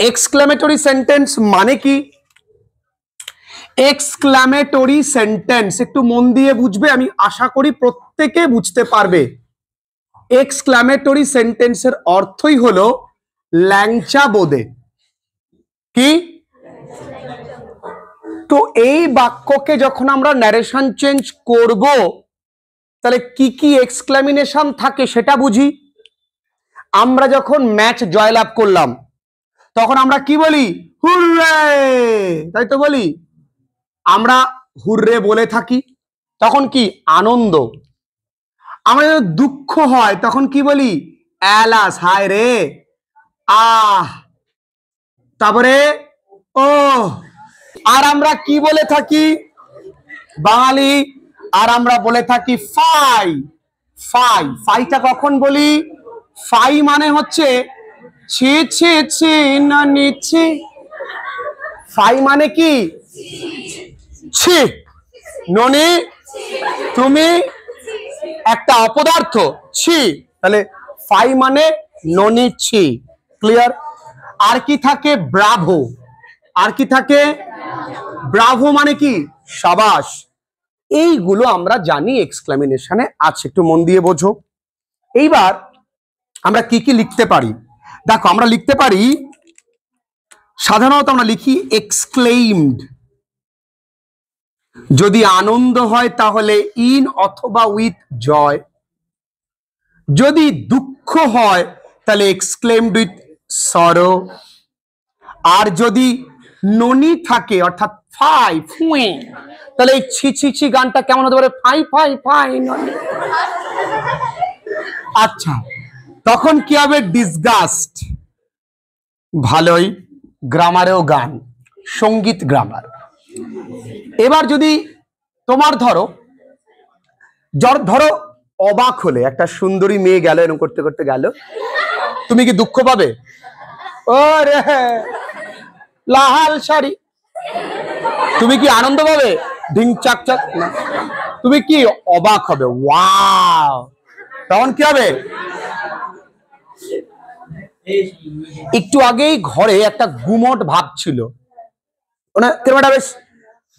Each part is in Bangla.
এক্সক্লামেটরি সেন্টেন্স মানে কি? এক্সক্লামেটরি সেন্টেন্স একটু মন দিয়ে বুঝবে, আমি আশা করি প্রত্যেকে বুঝতে পারবে। এক্সক্লামেটরি সেন্টেন্সের অর্থই হলো ল্যাংচা বোদে। কি? তো এই বাক্যকে যখন আমরা ন্যারেশন চেঞ্জ করব তাহলে কি কি এক্সক্লামিনেশন থাকে সেটা বুঝি। আমরা যখন ম্যাচ জয়লাভ করলাম তখন আমরা কি বলি? হুররে, তাই তো বলি। আমরা হুররে বলে থাকি, তখন কি? আনন্দ। আমরা যখন দুঃখ হয় তখন কি বলি? অ্যালাস, হায় রে, আহ, তারপরে ও। আর আমরা কি বলে থাকি বাঙালি? আর আমরা বলে থাকি ফাই। ফাই, ফাইটা কখন বলি? ফাই মানে হচ্ছে ছি ছি ছি না নিচ্ছি। ফাই মানে কি? ছি, ননি তুমি একটা অপদার্থ, ছি। তাহলে ফাই মানে ননি ছি। ক্লিয়ার? আর কি থাকে? ব্রাভো। আর কি থাকে? ব্রাভো মানে কি? সাবাস। এইগুলো আমরা জানি এক্সক্লামিনেশনে আছে, একটু মন দিয়ে বোঝো। এইবার আমরা কি কি লিখতে পারি দেখো। আমরা লিখতে পারি, সাধারণত আমরা লিখি এক্সক্লেইমড। যদি আনন্দ হয় তাহলে ইন অথবা উইথ জয়। যদি দুঃখ হয় তাহলে এক্সক্লেইমড উইথ সরো। আর যদি ননি থাকে অর্থাৎ ফাই, ফুয়ে, তাহলে এই ছি ছি ছি গানটা কেমন হতে পারে? ফাই ফাই ফাই ননি। আচ্ছা, তখন কি হবে? ডিসগাস্ট। ভালোই, গ্রামারেও গান, সঙ্গীত গ্রামার। এবার যদি তোমার ধরো অবাক হলে, একটা সুন্দরী মেয়ে গেল, এরকম করতে করতে গেল, তুমি কি দুঃখ পাবে? ও রে লাল শাড়ি। তুমি কি আনন্দ পাবে? ঢিং চাক চাক না, তুমি কি অবাক হবে? ওয়াও। তখন কি হবে? একটু আগেই ঘরে একটা গুমট ভাব ছিল, মানে বেশ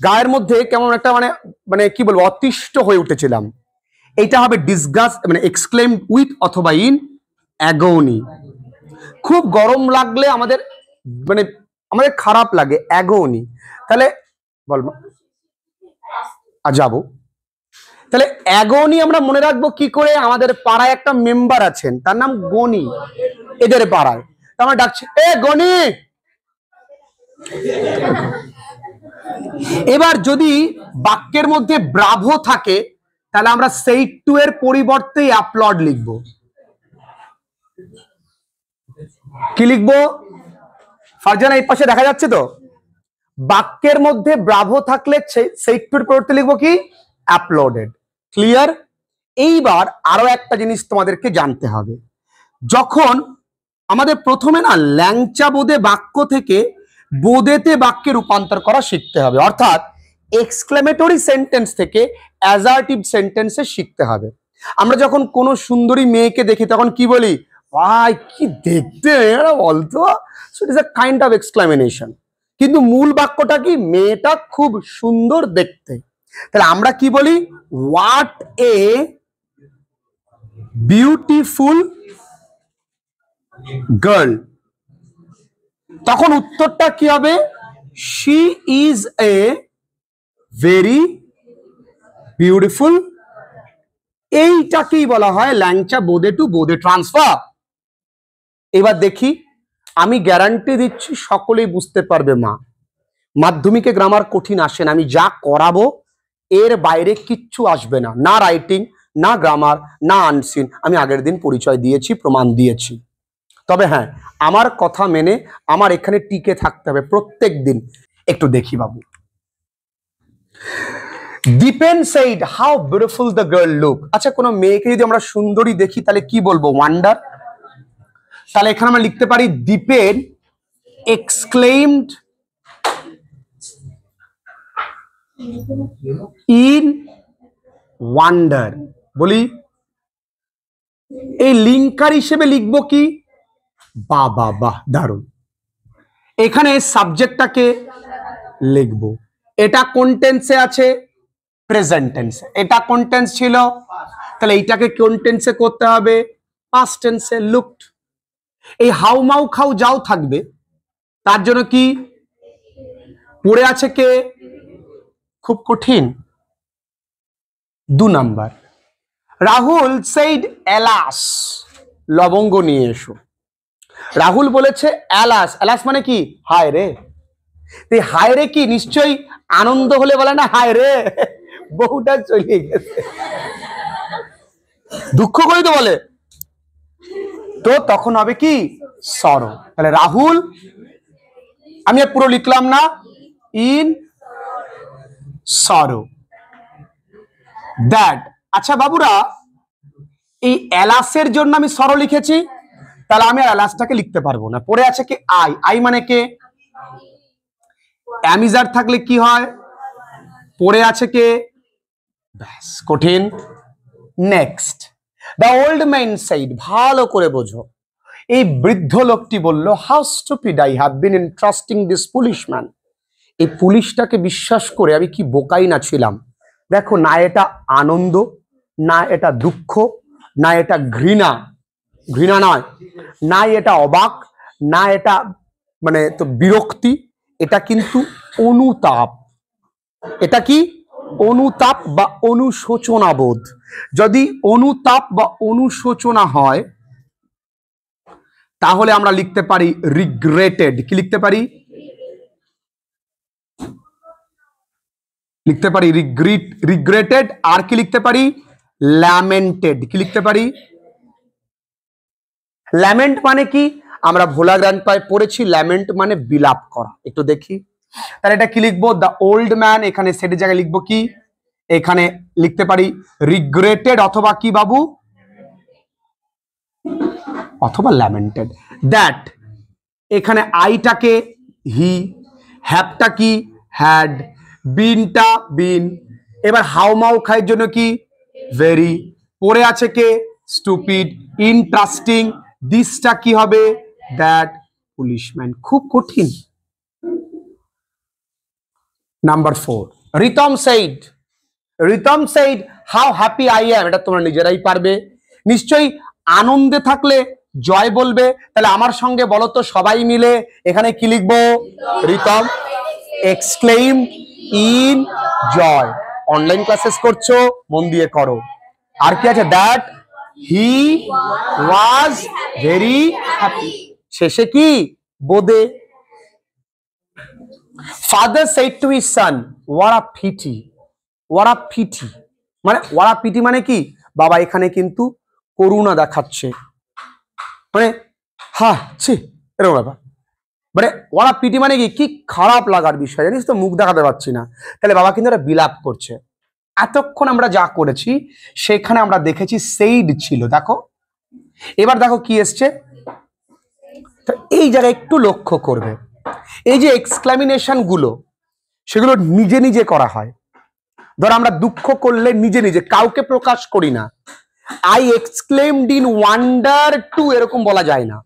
গায়ের মধ্যে কেমন একটা মানে মানে কি বলবো, অতিষ্ঠ হয়ে উঠেছিলাম। এইটা হবে ডিসগাস্ট, মানে এক্সক্লেমড উইথ অথবা ইন অ্যাগনি। খুব গরম লাগলে আমাদের মানে আমাদের খারাপ লাগে, অ্যাগনি। তাহলে বলবো যাবো। তাহলে অ্যাগনি আমরা মনে রাখবো কি করে? আমাদের পাড়ায় একটা মেম্বার আছেন, তার নাম গনি। এদের পাড়ায় আমরা ডাকছি, এ গনি। এবার যদি বাক্যের মধ্যে ব্রাভো থাকে তাহলে আমরা সেই টু এর পরিবর্তে অ্যাপ্লড লিখব। কি লিখবো? ফারজানা এই পাশে দেখা যাচ্ছে তো? বাক্যের মধ্যে ব্রাভো থাকলে সেই টু এর পরিবর্তে লিখবো কি? অ্যাপ্লডেড। ক্লিয়ার? এইবার আরো একটা জিনিস তোমাদেরকে জানতে হবে। যখন আমাদের প্রথমে না ল্যাংচা বোদে বাক্য থেকে বোদেতে বাক্যে রূপান্তর করা শিখতে হবে, অর্থাৎ এক্সক্লেমেটরি সেন্টেন্স থেকে অ্যাজার্টিভ সেন্টেন্সে শিখতে হবে। আমরা যখন কোনো সুন্দরী মেয়েকে দেখি তখন কি বলি? ভাই কি দেখতে, বলতো। So it is a kind of exclamation. কিন্তু মূল বাক্যটা কি? মেয়েটা খুব সুন্দর দেখতে। তাহলে আমরা কি বলি? What a beautiful girl. তখন উত্তরটা কি হবে? She is a very beautiful. এইটাকেই বলা হয় ল্যাংচা বোদে টু বোদে ট্রান্সফার। এবার দেখি, আমি গ্যারান্টি দিচ্ছি সকলেই বুঝতে পারবে। মাধ্যমিকে গ্রামার কঠিন আসে না, আমি যা করাবো এর বাইরে কিচ্ছু আসবে না, না রাইটিং, না গ্রামার, না আনসিন। আমি আগের দিন পরিচয় দিয়েছি, প্রমাণ দিয়েছি। তবে হ্যাঁ, আমার কথা মেনে আমার এখানে টিকে থাকতে হবে প্রত্যেক দিন। একটু দেখি বাবু। Dipen said how beautiful the girl look। আচ্ছা, কোনো মেয়েকে যদি আমরা সুন্দরী দেখি তাহলে কি বলবো? ওয়ান্ডার। তাহলে এখানে আমরা লিখতে পারি দীপেন exclaimed in wonder। বলি এই লিঙ্কার হিসেবে লিখবো কি? বাহ বাহ বাহ, দারুণ। এখানে সাবজেক্টটাকে লিখবো। এটা কোন টেন্সে আছে? প্রেজেন্ট টেন্সে। এটা কোন টেন্স ছিল? তাহলে এইটাকে কোন টেন্সে করতে হবে? পাস্ট টেন্সে। লুকড। এই হাউ মাউ খাও যাও থাকবে, তার জন্য কি পড়ে আছে কে? খুব কঠিন। 2 নাম্বার, রাহুল সেইড এলাস, লবঙ্গ নিয়ে এসো। রাহুল বলেছে এলাস। এলাস মানে কি? হায় রে। হায় রে কি নিশ্চয়ই আনন্দ হলে বলে না হায় রে বউটা চলে গেছে, দুঃখ করে তো বলে, তো তখন হবে কি? সরো। তাহলে রাহুল, আমি পুরো লিখলাম না, ইন সরো দ্যাট। আচ্ছা বাবুরা, এই এলাসের জন্য আমি সরো লিখেছি, তাহলে আমি আর এলাসটাকে লিখতে পারবো না। পড়ে আছে কি? আই। আই মানে কে? অ্যামিজার থাকলে কি হয়? পড়ে আছে কে? ব্যাস, কঠিন। Next, the old man said, ভালো করে বোঝো। এই বৃদ্ধ লোকটি বলল, how stupid I have been in trusting this police man. এই পুলিশটাকে বিশ্বাস করে আমি কি বোকাই না ছিলাম। দেখো, না এটা আনন্দ, না এটা দুঃখ, না এটা ঘৃণা, ঘৃণা নয়, না এটা অবাক, না এটা মানে তো বিরক্তি, এটা কিন্তু অনুতাপ। এটা কি? অনুতাপ বা অনুশোচনা বোধ। যদি অনুতাপ বা অনুশোচনা হয় তাহলে আমরা লিখতে পারি রিগ্রেটেড। কি লিখতে পারি? লিখতে পারি রিগ্রেটেড। আর কি লিখতে পারি? ল্যামেন্টেড। কি লিখতে পারি? ল্যামেন্ট মানে কি? আমরা ভোলা গ্রান্ডপায় পড়েছি, ল্যামেন্ট মানে বিলাপ করা। একটু দেখি, তাহলে এটা কি লিখবো? The old man. এখানে সেটের জায়গায় লিখবো কি? এখানে লিখতে পারি রিগ্রেটেড অথবা কি বাবু? অথবা ল্যামেন্টেড। দ্যাট, এখানে আইটাকে হি, হ্যাভটা কি? হ্যাড, বিনটা বিন। এবার হাউ মাউ খাইয়ের জন্য কি? ভেরি। পড়ে আছে কে? স্টুপিড। ইন্টারেস্টিং, দিসটা কি হবে? That policeman. খুব কঠিন। Number 4, Ritam said. Ritam said how happy I am. এটা তোমরা নিজেরাই পারবে নিশ্চয়ই। আনন্দে থাকলে জয় বলবে, তাহলে আমার সঙ্গে বলো তো সবাই মিলে এখানে কি লিখবো? Ritam exclaim in joy. Online classes করছো, মন দিয়ে করো। আর কি আছে? That he was very happy. শেষে কি? বোদে। Father said to his son, what a pity, what a pity। মানে what a pity মানে কি? বাবা এখানে কিন্তু করুণা দেখাচ্ছে, মানে হা ছি এরকম ব্যাপার। মানে what a pity মানে কি খারাপ লাগার বিষয়, জানিস তো, মুখ দেখাতে পারছি না। তাহলে বাবা কিন্তু একটা বিলাপ করছে। এতক্ষণ আমরা যা করেছি সেখানে আমরা দেখেছি সেইড ছিল, দেখো। এবার দেখো কি এসছে, এই জায়গায় একটু লক্ষ্য করবে। এই যে এক্সক্লামিনেশন গুলো, সেগুলো নিজে নিজে করা হয়। ধর আমরা দুঃখ করলে নিজে নিজে, কাউকে প্রকাশ করি না। I exclaimed in wonder too, এরকম বলা যায় না।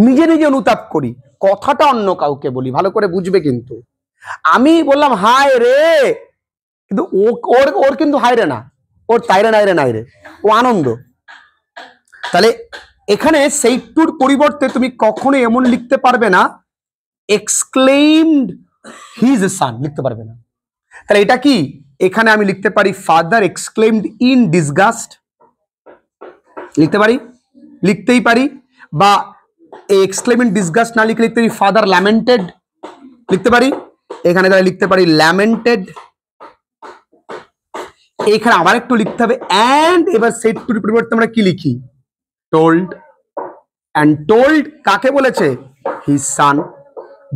নিজে নিজে অনুতাপ করি, কথাটা অন্য কাউকে বলি। ভালো করে বুঝবে কিন্তু। আমি বললাম হায় রে, কিন্তু ওর কিন্তু হায় রে না, ওর তাইরে নাইরে নাইরে, ও আনন্দ। তাহলে এখানে সেই টুর পরিবর্তে তুমি কখনো এমন লিখতে পারবে না এক্সক্লেইমড হিজ সান, লিখতে পারবে না। তাহলে এটা কি? এখানে আমি লিখতে পারি ফাদার এক্সক্লেইমড ইন ডিসগাস্ট, লিখতে পারি, লিখতেই পারি। বা এক্সক্লেইম ইন ডিসগাস্ট না লিখে লিখতে পারি ফাদার ল্যামেন্টেড, লিখতে পারি। এখানে তাহলে লিখতে পারি ল্যামেন্টেড। এখানে আবার একটু লিখতে হবে অ্যান্ড। এবার সেট টুর পরিবর্তে আমরা কি লিখি? টোল্ড। অ্যান্ড টোল্ড কাকে বলেছে? His son.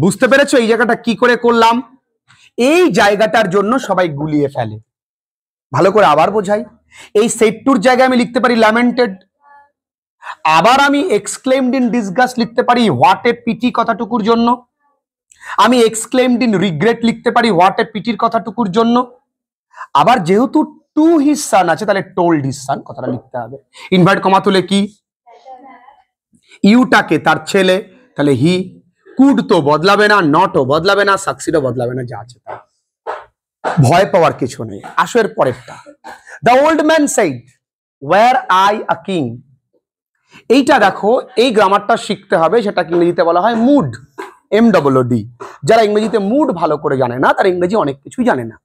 বুঝতে পেরেছো এই জায়গাটা কি করে করলাম? এই জায়গাটার জন্য সবাই গুলিয়ে ফেলে। ভালো করে আবার বোঝাই। এই সেট টুর জায়গায় আমি লিখতে পারি ল্যামেন্টেড। আবার আমি এক্সক্লেইমড ইন ডিসগাস্ট লিখতে পারি হোয়াট এ পিটি কথাটুকুর জন্য। আমি এক্সক্লেইমড ইন রিগ্রেট লিখতে পারি হোয়াট এ পিটির কথাটুকুর জন্য। আবার যেহেতু টু হিজ সান আছে, তাহলে টোল্ড হিজ সান কথাটা লিখতে হবে। ইনভার্ট কমা তুলে কি? ইউটাকে তার ছেলে, তাহলে হি। কুড তো বদলাবে না, নটও বদলাবে না, সাকসিডও বদলাবে না, যা আছে তাই। ভয় পাওয়ার কিছু নেই। আসো এর পরেরটা, the old man said were I a king. এইটা দেখো, এই গ্রামারটা শিখতে হবে, সেটাকে ইংরেজিতে বলা হয় মুড, MOOD। যারা ইংরেজিতে মুড ভালো করে জানে না তারা ইংরেজি অনেক কিছুই জানে না।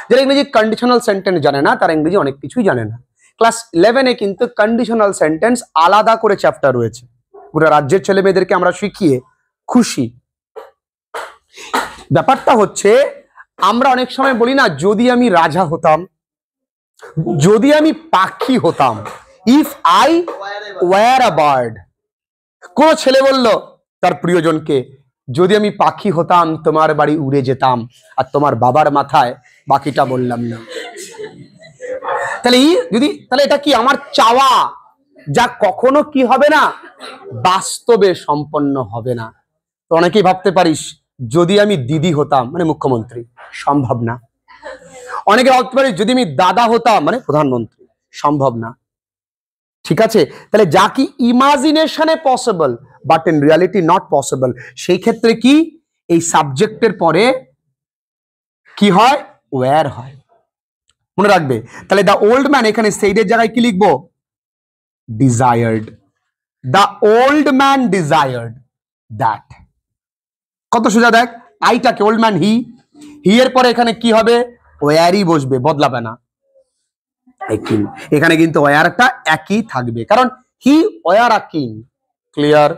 যারা ইংরেজি কন্ডিশনাল সেন্টেন্স জানে না তারা ইংরেজি অনেক কিছুই জানে না। ক্লাস 11-এ কিন্তু কন্ডিশনাল সেন্টেন্স আলাদা করে চ্যাপ্টার রয়েছে, পুরো রাজ্যের ছেলে মেয়েদেরকে আমরা শিখিয়ে খুশি। ব্যাপারটা হচ্ছে, আমরা অনেক সময় বলি না, যদি আমি রাজা হতাম, যদি আমি পাখি হতাম, if I were a bird. কোন ছেলে বলল তার প্রিয়জনকে, যদি আমি পাখি হতাম তোমার বাড়ি উড়ে যেতাম, আর তোমার বাবার মাথায় বাকিটা বললাম না। তাহলে তাহলে এটা কি আমার চাওয়া, যা কখনো কি হবে না, বাস্তবে সম্পন্ন হবে না। তো অনেকেই ভাবতে পারিস যদি আমি দিদি হতাম, মানে মুখ্যমন্ত্রী, সম্ভব না। অনেকে ভাবতে পারিস যদি আমি দাদা হতাম, মানে প্রধানমন্ত্রী, সম্ভব না। ঠিক আছে, তাহলে যা কি ইমাজিনেশনে possible but in reality not possible, সেই ক্ষেত্রে কি এই সাবজেক্টের পরে কি হয়, ওয়্যার হয়। মনে রাখবে। তাহলে দ্য ওল্ড ম্যান, এখানে সেইডের জায়গায় কি লিখবো, desired. The old man desired that. কত সোজা দেখ, আইটাকে ওল্ড ম্যান হি, হি এর পরে এখানে কি হবে, ওয়্যারই বসবে, বদলাবে না। এখানে কিন্তু ওয়্যারটা একই থাকবে, কারণ he were a king. Clear?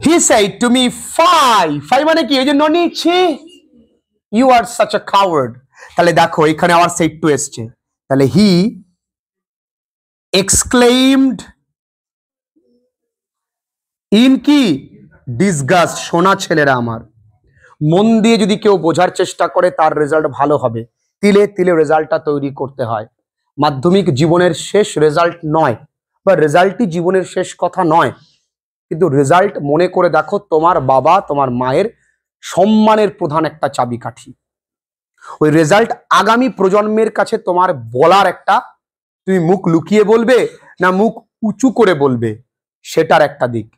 He said to me fie, fie মানে কি, এই যে ননি, ছি, you are such a coward. তাহলে দেখো এখানে আবার সেড টু এসছে, তাহলে হি এক্সক্লেইমড ইন কি ডিসগাস্ট। শোনা ছেলেরা আমার, মন দিয়ে যদি কেউ বোঝার চেষ্টা করে তার রেজাল্ট ভালো হবে। তিলে তিলে রেজাল্টটা তৈরি করতে হয়। মাধ্যমিক জীবনের শেষ রেজাল্ট নয়, বা রেজাল্টই জীবনের শেষ কথা নয়, কিন্তু রেজাল্ট মনে করে দেখো তোমার বাবা তোমার মায়ের সম্মানের প্রধান একটা চাবিকাঠি। ওই রেজাল্ট আগামী প্রজন্মের কাছে তোমার বলার একটা, তুমি মুখ লুকিয়ে বলবে না মুখ উঁচু করে বলবে, সেটার একটা দিক।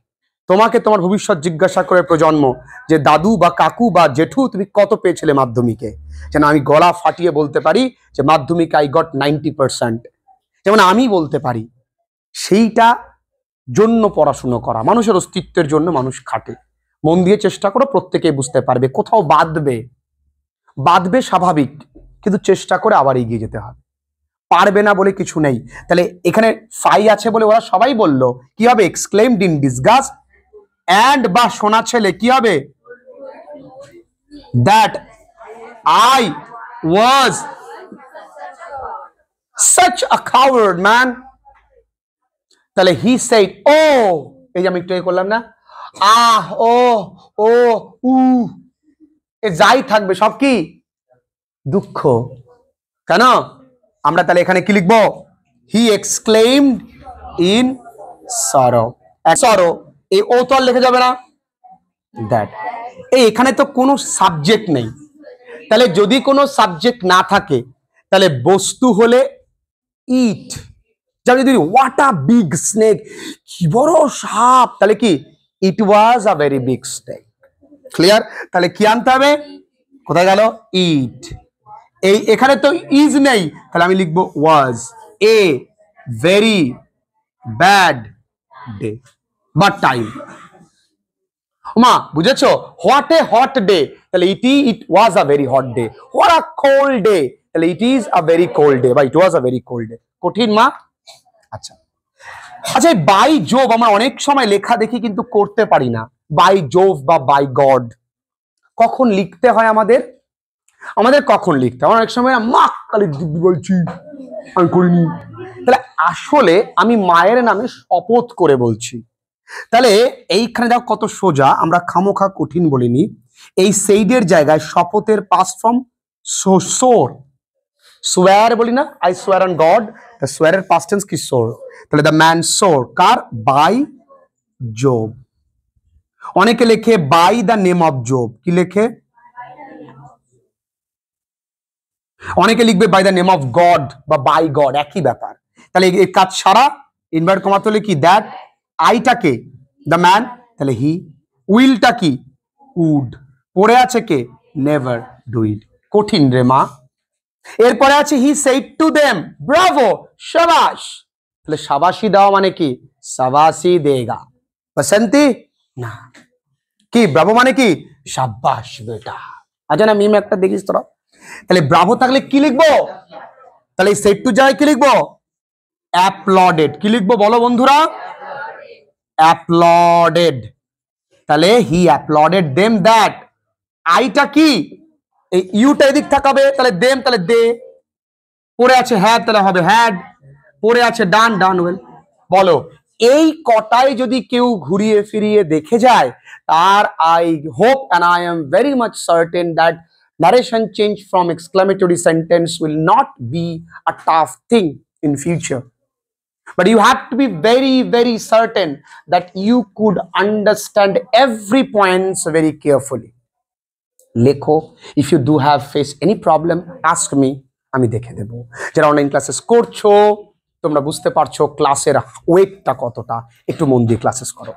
তোমাকে তোমার ভবিষ্যৎ জিজ্ঞাসা করে প্রজন্ম যে দাদু বা কাকু বা জেঠু তুমি কত পেয়েছিলে মাধ্যমিকে, যেন আমি গলা ফাটিয়ে বলতে পারি যে মাধ্যমিকে আই গট 90%, যেমন আমি বলতে পারি। সেইটা জন্য পড়াশুনো করা, মানুষের অস্তিত্বের জন্য মানুষ খাটে। মন দিয়ে চেষ্টা করো, প্রত্যেকেই বুঝতে পারবে। কোথাও বাঁধবে স্বাভাবিক, কিন্তু চেষ্টা করে আবার এগিয়ে যেতে হবে। পারবে না বলে কিছু নেই। তাহলে এখানে ফাই আছে বলে ওরা সবাই বলল কি হবে, এক্সক্লেইমড ইন ডিসগাস্ট, এন্ড বা শোনা ছেলে কি হবে, that I was such a coward man। তাহলে হি সেড, ও, এই যে আমি একটু করলাম না, আহ, ও উ, এ যাই থাকবে সব কি দুঃখ। কেন? আমরা তাহলে এখানে কি লিখবো, হি এক্সক্লেইমড ইন সরো। সরো, এই ও তো আর লিখে যাবে না, দ্যাট। এই এখানে তো কোনো সাবজেক্ট নেই, তাহলে যদি কোনো সাবজেক্ট না থাকে তাহলে বস্তু হলে ইট। যেমন যদি হোয়াট আ বিগ স্নেক, কি বড় সাপ, তাহলে কি it was a very big snake. Clear? তাহলে কি আনতে হবে, কোথায় গেল ইট, এই এখানে তো ইজ নেই, তাহলে আমি লিখবো was a very bad day বা টাইম। মা বুঝেছো, হোয়াট এ হট ডে, তাহলে it was a very hot day. What a cold day, তাহলে it is a very cold day বা it was a very cold day. কঠিন মা? আচ্ছা আচ্ছা, বাই জোভ আমরা অনেক সময় লেখা দেখি কিন্তু করতে পারি না। বাই জোভ বা বাই গড কখন লিখতে হয় আমাদের কখন লিখতে হয়? অনেক সময় মা কালী দিব্যি বলছি আমি করিনি, তাহলে আসলে আমি মায়ের নামে শপথ করে বলছি। তাহলে এইখানে দেখো কত সোজা, আমরা খামোখা কঠিন বলিনি। এই সেইডের জায়গায় শপথের পাস্ট ফর্ম সোর, সোয়ার বলি না, I swear on God, the সোয়ারের পাস্ট টেন্স কি সোর। তাহলে দ্য ম্যান সোর, কার? By Jove. অনেকে লেখে by the name of Jove, কি লেখে? অনেকে লিখবে by the name of God বা বাই গড, একই ব্যাপার। তাহলে এই কাজ সারা ইনভার্ট কমা তুলে কি দ্যাট, আইটাকে দ্য ম্যান, তাহলে হি, উইলটা কি উড, পড়ে আছে কে নেভার ডু ইট। কঠিন রে মা। এরপরে আছে he said to them bravo, শাবাশ। তাহলে শাবাশি দেওয়া মানে কি শাবাশি দেগা, বসন্তি না, কি ব্রাভো মানে কি শাবাশ বেটা। আচ্ছা না মিম একটা দেখিস তোরা। তাহলে ব্রাভো থাকলে কি লিখবো, তাহলে সেড টু জায়গায় কি লিখবো অ্যাপ্লডেড। কি লিখবো বলো বন্ধুরা, অ্যাপ্লডেড। তাহলে হি অ্যাপ্লডেড দেম দ্যাট, আইটা কি এই ইউটা এদিক থাকাবে, তাহলে দেম তাহলে দে, পড়ে আছে হ্যাড তাহলে হবে হ্যাড, পড়ে আছে ডান ডান ওয়েল। বলো এই কটাই যদি কেউ ঘুরিয়ে ফিরিয়ে দেখে যায়, তার I hope and I am very much certain that narration change from exclamatory sentence will not be a tough thing in future. But you have to be very, very certain that you could understand every points very carefully. লেখো, if you do have face any problem, ask me, আমি দেখে দেব। যারা অনলাইন ক্লাসেস করছো তোমরা বুঝতে পারছো ক্লাসের ওয়েটটা কতটা, একটু মন দিয়ে ক্লাসেস করো।